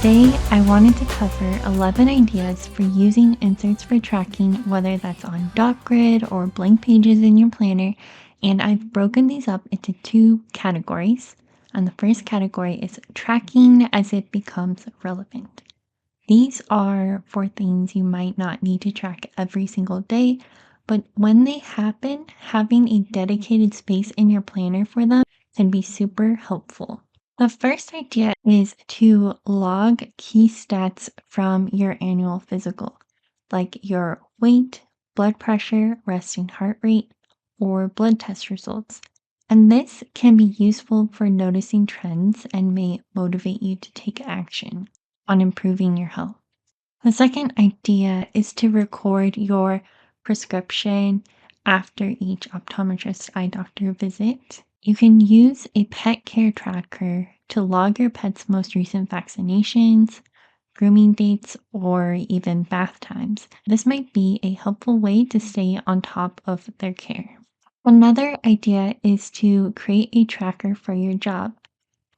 Today, I wanted to cover 11 ideas for using inserts for tracking, whether that's on dot grid or blank pages in your planner, and I've broken these up into two categories. And the first category is tracking as it becomes relevant. These are for things you might not need to track every single day, but when they happen, having a dedicated space in your planner for them can be super helpful. The first idea is to log key stats from your annual physical, like your weight, blood pressure, resting heart rate, or blood test results. And this can be useful for noticing trends and may motivate you to take action on improving your health. The second idea is to record your prescription after each optometrist eye doctor visit. You can use a pet care tracker to log your pet's most recent vaccinations, grooming dates, or even bath times. This might be a helpful way to stay on top of their care. Another idea is to create a tracker for your job.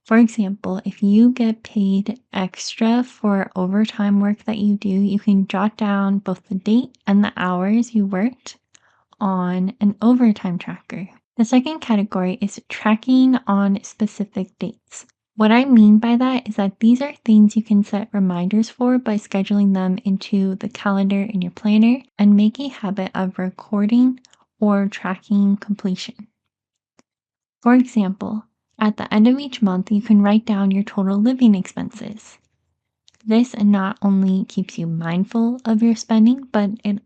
For example, if you get paid extra for overtime work that you do, you can jot down both the date and the hours you worked on an overtime tracker. The second category is tracking on specific dates. What I mean by that is that these are things you can set reminders for by scheduling them into the calendar in your planner and make a habit of recording or tracking completion. For example, at the end of each month, you can write down your total living expenses. This not only keeps you mindful of your spending, but it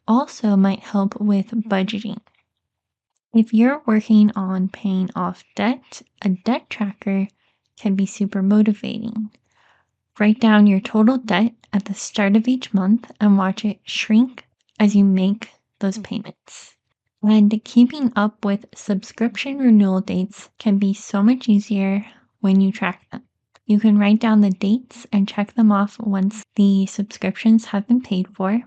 also might help with budgeting. If you're working on paying off debt, a debt tracker can be super motivating. Write down your total debt at the start of each month and watch it shrink as you make those payments. And keeping up with subscription renewal dates can be so much easier when you track them. You can write down the dates and check them off once the subscriptions have been paid for.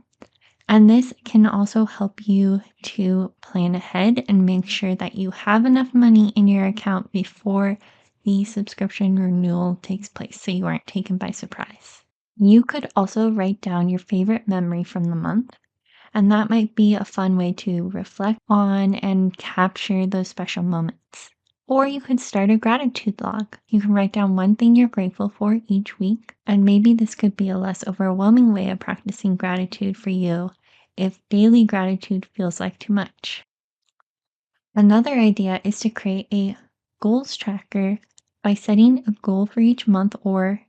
And this can also help you to plan ahead and make sure that you have enough money in your account before the subscription renewal takes place so you aren't taken by surprise. You could also write down your favorite memory from the month, and that might be a fun way to reflect on and capture those special moments. Or you could start a gratitude log. You can write down one thing you're grateful for each week, and maybe this could be a less overwhelming way of practicing gratitude for you if daily gratitude feels like too much. Another idea is to create a goals tracker by setting a goal for each month or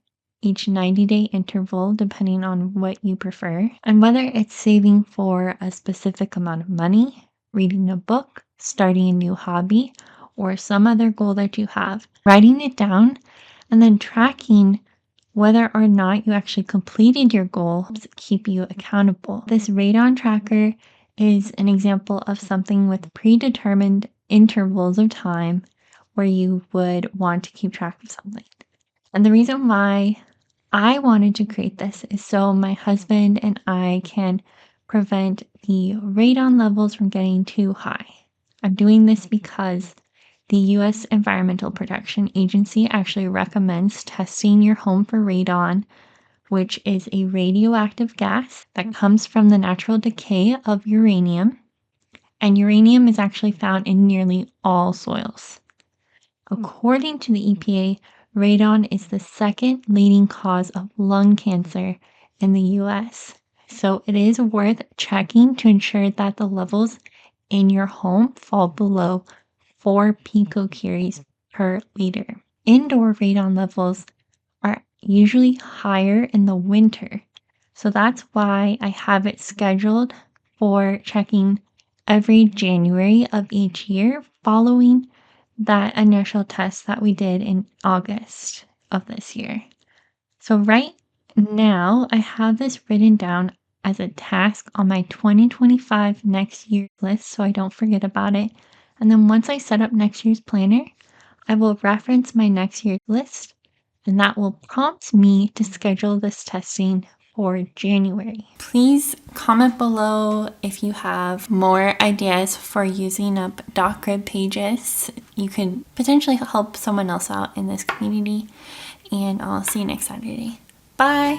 each 90-day interval, depending on what you prefer, and whether it's saving for a specific amount of money, reading a book, starting a new hobby, or some other goal that you have. Writing it down and then tracking whether or not you actually completed your goal helps keep you accountable. This Radon Tracker is an example of something with predetermined intervals of time where you would want to keep track of something. And the reason why I wanted to create this is so my husband and I can prevent the radon levels from getting too high. I'm doing this because the U.S. Environmental Protection Agency actually recommends testing your home for radon, which is a radioactive gas that comes from the natural decay of uranium. And uranium is actually found in nearly all soils. According to the EPA, radon is the second leading cause of lung cancer in the US. So it is worth checking to ensure that the levels in your home fall below 4 picocuries per liter. Indoor radon levels are usually higher in the winter. So that's why I have it scheduled for checking every January of each year following that initial test that we did in August of this year. So right now, I have this written down as a task on my 2025 next year list so I don't forget about it. And then once I set up next year's planner, I will reference my next year's list, and that will prompt me to schedule this testing for January. Please comment below if you have more ideas for using up dot grid pages. You could potentially help someone else out in this community, and I'll see you next Saturday. Bye.